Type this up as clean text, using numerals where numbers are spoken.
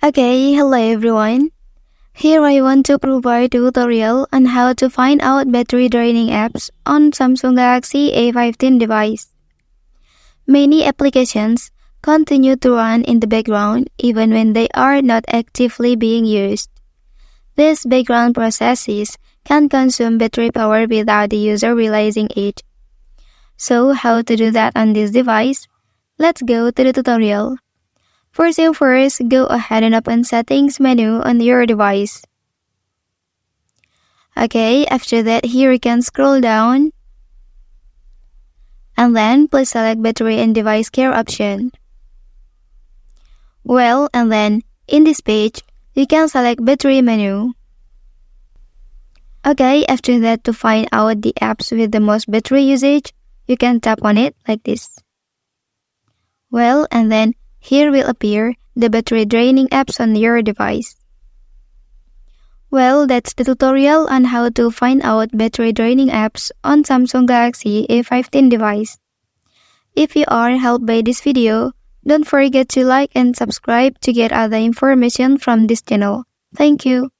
Okay, hello everyone. Here I want to provide a tutorial on how to find out battery draining apps on Samsung Galaxy A15 device. Many applications continue to run in the background even when they are not actively being used. These background processes can consume battery power without the user realizing it. So how to do that on this device? Let's go to the tutorial. First thing first, go ahead and open Settings menu on your device. Okay, after that, here you can scroll down. And then, please select Battery and Device Care option. And then, in this page, you can select Battery menu. Okay, after that, to find out the apps with the most battery usage, you can tap on it like this. And then, here will appear the battery draining apps on your device. That's the tutorial on how to find out battery draining apps on Samsung Galaxy A15 device. If you are helped by this video, don't forget to like and subscribe to get other information from this channel. Thank you.